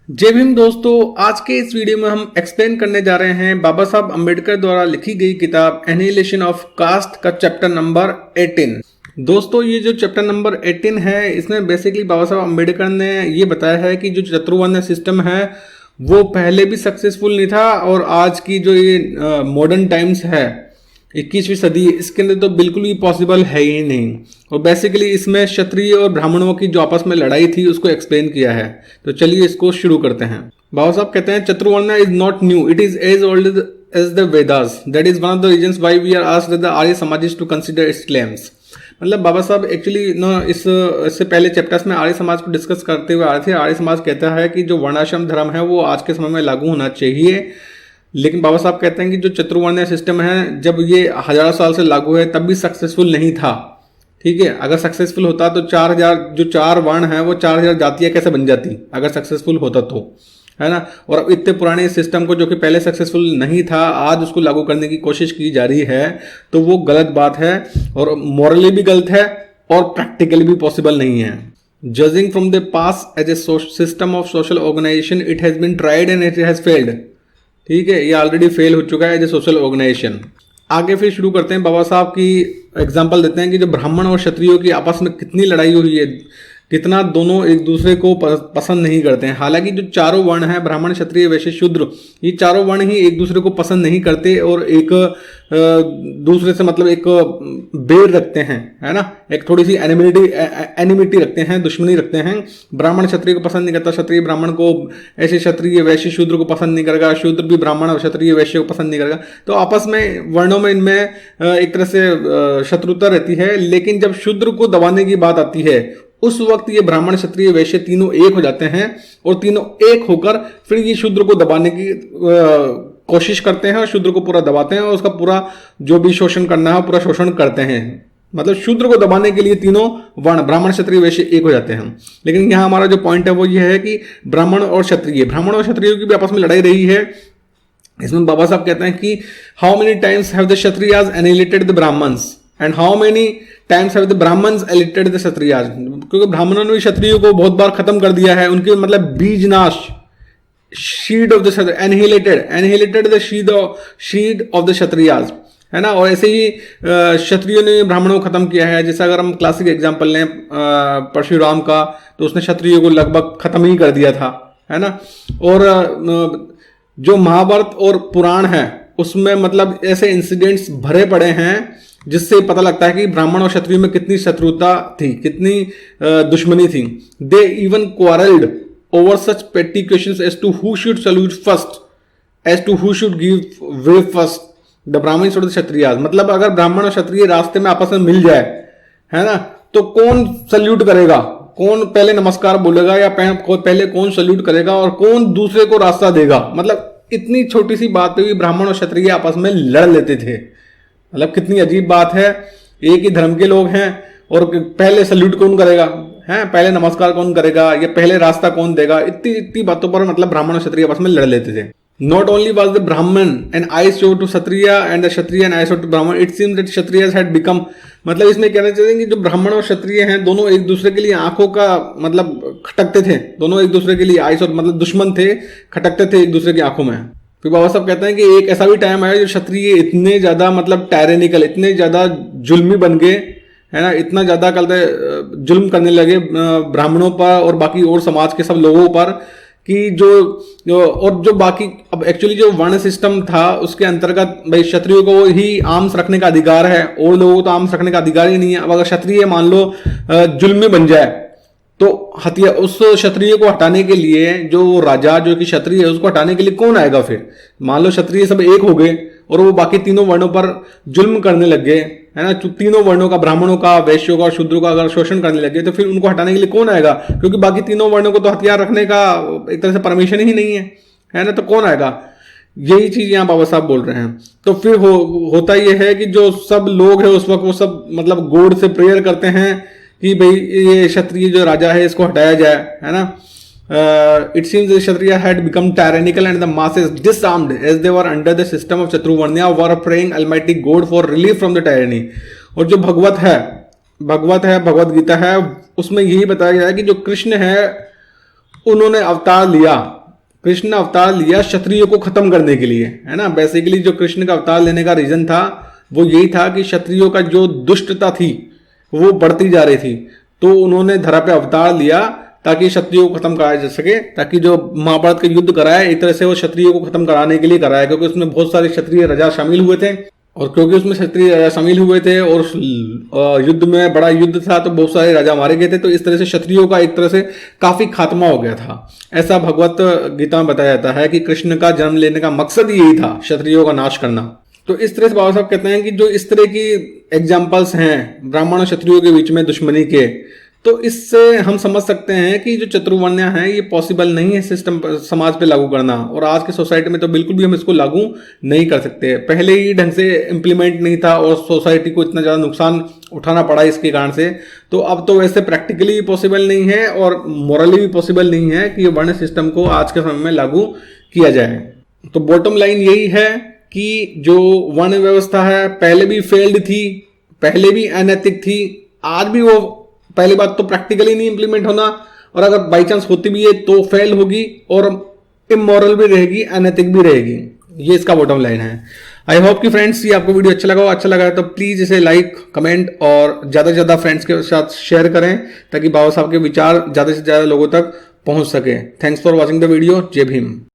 जय भीम दोस्तों, आज के इस वीडियो में हम एक्सप्लेन करने जा रहे हैं बाबा साहब अम्बेडकर द्वारा लिखी गई किताब एनिहिलेशन ऑफ कास्ट का चैप्टर नंबर 18। दोस्तों, ये जो चैप्टर नंबर 18 है, इसमें बेसिकली बाबा साहब अम्बेडकर ने ये बताया है कि जो चतुर्वर्ण सिस्टम है वो पहले भी सक्सेसफुल नहीं था और आज की जो ये मॉडर्न टाइम्स है 21वीं सदी, इसके अंदर तो बिल्कुल भी पॉसिबल है ही नहीं। और बेसिकली इसमें क्षत्रिय और ब्राह्मणों की जो आपस में लड़ाई थी उसको एक्सप्लेन किया है। तो चलिए इसको शुरू करते हैं। बाबा साहब कहते हैं chaturvarna is not new, it is as old as the Vedas, that is one of the reasons why we are asked the Arya Samajist to consider its claims. मतलब बाबा साहब एक्चुअली इससे पहले चैप्टर्स में आर्य समाज को डिस्कस करते हुए आ रहे थे। आर्य समाज कहता है कि जो वर्णाश्रम धर्म है वो आज के समय में लागू होना चाहिए, लेकिन बाबा साहब कहते हैं कि जो चतुर्वर्ण्य सिस्टम है जब ये हजारों साल से लागू है तब भी सक्सेसफुल नहीं था। ठीक है, अगर सक्सेसफुल होता तो 4000 जो 4 वर्ण है वो 4000 जातियां कैसे बन जाती अगर सक्सेसफुल होता तो, है ना। और अब इतने पुराने सिस्टम को जो कि पहले सक्सेसफुल नहीं था आज उसको लागू करने की कोशिश की जा रही है, तो वो गलत बात है और मॉरली भी गलत है और प्रैक्टिकली भी पॉसिबल नहीं है। Judging from the past age a system of social organisation it has been tried and it has failed. ठीक है, ये ऑलरेडी फेल हो चुका है एज ए सोशल ऑर्गेनाइजेशन। आगे फिर शुरू करते हैं। बाबा साहब की एग्जांपल देते हैं कि जो ब्राह्मण और क्षत्रियों की आपस में कितनी लड़ाई हुई है, कितना दोनों एक दूसरे को पसंद नहीं करते हैं। हालांकि जो चारों वर्ण हैं ब्राह्मण क्षत्रिय वैश्य शूद्र, ये चारों वर्ण ही एक दूसरे को पसंद नहीं करते और एक दूसरे से मतलब एक बैर रखते हैं, है ना, एक थोड़ी सी एनिमिटी रखते हैं, दुश्मनी रखते हैं। ब्राह्मण क्षत्रिय को पसंद नहीं करता, क्षत्रिय ब्राह्मण को, ऐसे क्षत्रिय वैश्य शूद्र को पसंद नहीं करेगा, शूद्र भी ब्राह्मण और क्षत्रिय वैश्य को पसंद नहीं करेगा। तो आपस में वर्णों में इनमें एक तरह से शत्रुता रहती है। लेकिन जब शूद्र को दबाने की बात आती है उस वक्त ये ब्राह्मण क्षत्रिय वैश्य तीनों एक हो जाते हैं और तीनों एक होकर फिर ये शूद्र को दबाने की कोशिश करते हैं और शूद्र को पूरा दबाते हैं और उसका पूरा जो भी शोषण करना है पूरा शोषण करते हैं। मतलब शूद्र को दबाने के लिए तीनों वर्ण ब्राह्मण क्षत्रिय वैश्य एक हो जाते हैं। लेकिन यहाँ हमारा जो पॉइंट है वो ये है कि ब्राह्मण और क्षत्रियों की भी आपस में लड़ाई रही है। इसमें बाबा साहब कहते हैं कि how many times have the Kshatriyas annihilated the Brahmins and how many times have the Brahmins annihilated the Kshatriyas. क्योंकि ब्राह्मणों ने क्षत्रियों को बहुत बार खत्म कर दिया है, उनके मतलब बीज नाश, शीड of the annihilated the शीड of the Kshatriyas, है ना। और ऐसे ही क्षत्रियों ने ब्राह्मणों को खत्म किया है। जैसे अगर हम क्लासिक एग्जाम्पल लें परशुराम का, तो उसने क्षत्रियों को लगभग खत्म ही कर दिया था, है ना। और जो महाभारत और पुराण है उसमें मतलब ऐसे इंसिडेंट्स भरे पड़े हैं जिससे पता लगता है कि ब्राह्मण और क्षत्रिय में कितनी शत्रुता थी, कितनी दुश्मनी थी। They even quarrelled over such petty questions as to who should salute first, as to who should give way first, the Brahmin और द क्षत्रियाज। मतलब अगर ब्राह्मण और क्षत्रिय रास्ते में आपस में मिल जाए, है ना, तो कौन सल्यूट करेगा, कौन पहले नमस्कार बोलेगा या पहले कौन सल्यूट करेगा और कौन दूसरे को रास्ता देगा। मतलब इतनी छोटी सी बात पे भी ब्राह्मण और क्षत्रिय आपस में लड़ लेते थे। मतलब कितनी अजीब बात है, एक ही धर्म के लोग हैं और पहले सल्यूट कौन करेगा, है, पहले नमस्कार कौन करेगा या पहले रास्ता कौन देगा, इतनी बातों पर मतलब ब्राह्मण और क्षत्रिय आपस में लड़ लेते थे। Not only was the Brahmin and I show to Kshatriya and the Kshatriya and I show to Brahmin, it seems that Kshatriyas had become. मतलब इसमें कहना चाहिए कि जो ब्राह्मण और क्षत्रिय हैं दोनों एक दूसरे के लिए आंखों का मतलब खटकते थे, दोनों एक दूसरे के लिए आइस और मतलब दुश्मन थे, खटकते थे एक दूसरे की आंखों में। फिर बाबा साहब कहते हैं कि एक ऐसा भी टाइम आया जो क्षत्रिय इतने ज्यादा मतलब टायरेनिकल, इतने ज्यादा जुल्मी बन गए, है ना, इतना ज्यादा जुल्म करने लगे ब्राह्मणों पर और बाकी और समाज के सब लोगों पर कि जो बाकी अब एक्चुअली जो वर्ण सिस्टम था उसके अंतर्गत भाई क्षत्रियों को ही आर्म्स रखने का अधिकार है और लोगों को तो आर्म्स रखने का अधिकार ही नहीं है। अब अगर क्षत्रिय मान लो जुल्मी बन जाए तो हथियार उस क्षत्रिय को हटाने के लिए, जो राजा जो कि क्षत्रिय है उसको हटाने के लिए कौन आएगा। फिर मान लो क्षत्रिय सब एक हो गए और वो बाकी तीनों वर्णों पर जुल्म करने लग गए, है ना, तीनों वर्णों का, ब्राह्मणों का, वैश्यों का और शूद्रों का अगर शोषण करने लगे तो फिर उनको हटाने के लिए कौन आएगा, क्योंकि बाकी तीनों वर्णों को तो हथियार रखने का एक तरह से परमिशन ही नहीं है ना, तो कौन आएगा। यही चीज यहाँ बाबा साहब बोल रहे हैं। तो फिर होता यह है कि जो सब लोग है उस वक्त वो सब मतलब गॉड से प्रेयर करते हैं कि भाई ये क्षत्रिय जो राजा है इसको हटाया जाए, है ना। It seems the Kshatriya had become tyrannical and the masses disarmed as they were under the system of Chaturvarnya were praying Almighty God for relief from the tyranny। और जो भगवत है, भगवत गीता है, उसमें यही बताया गया है कि जो कृष्ण है उन्होंने अवतार लिया, कृष्ण ने अवतार लिया क्षत्रियों को खत्म करने के लिए, है ना। बेसिकली जो कृष्ण का अवतार लेने का रीजन था वो यही था कि क्षत्रियों का जो दुष्टता थी वो बढ़ती जा रही थी, तो उन्होंने धरा पे अवतार लिया ताकि क्षत्रियों को खत्म कराया जा सके, ताकि जो महाभारत के युद्ध कराया एक तरह से वो क्षत्रियों को खत्म कराने के लिए कराया, क्योंकि उसमें बहुत सारे क्षत्रिय राजा शामिल हुए थे, और क्योंकि उसमें क्षत्रिय राजा शामिल हुए थे और युद्ध में बड़ा युद्ध था तो बहुत सारे राजा मारे गए थे, तो इस तरह से क्षत्रियों का एक तरह से काफी खात्मा हो गया था। ऐसा भगवत गीता में बताया जाता है कि कृष्ण का जन्म लेने का मकसद यही था, क्षत्रियों का नाश करना। तो इस तरह से बाबा साहब कहते हैं कि जो इस तरह की एग्जाम्पल्स हैं ब्राह्मण और क्षत्रियों के बीच में दुश्मनी के, तो इससे हम समझ सकते हैं कि जो चतुर्वर्ण्य है ये पॉसिबल नहीं है सिस्टम समाज पे लागू करना, और आज की सोसाइटी में तो बिल्कुल भी हम इसको लागू नहीं कर सकते। पहले ही ढंग से इम्प्लीमेंट नहीं था और सोसाइटी को इतना ज़्यादा नुकसान उठाना पड़ा इसके कारण से, तो अब तो वैसे प्रैक्टिकली पॉसिबल नहीं है और मॉरली भी पॉसिबल नहीं है कि ये वर्ण सिस्टम को आज के समय में लागू किया जाए। तो बॉटम लाइन यही है कि जो वर्ण व्यवस्था है पहले भी फेल्ड थी, पहले भी अनैतिक थी, आज भी वो पहली बात तो प्रैक्टिकली नहीं इंप्लीमेंट होना, और अगर बाई चांस होती भी है तो फेल होगी और इमोरल भी रहेगी, अनैतिक भी रहेगी। ये इसका बॉटम लाइन है। आई होप कि फ्रेंड्स ये आपको वीडियो अच्छा लगा हो, अच्छा लगा है तो प्लीज इसे लाइक, कमेंट और ज्यादा से ज्यादा फ्रेंड्स के साथ शेयर करें ताकि बाबा साहब के विचार ज्यादा से ज्यादा लोगों तक पहुंच सके। Thanks for watching the video. जय भीम।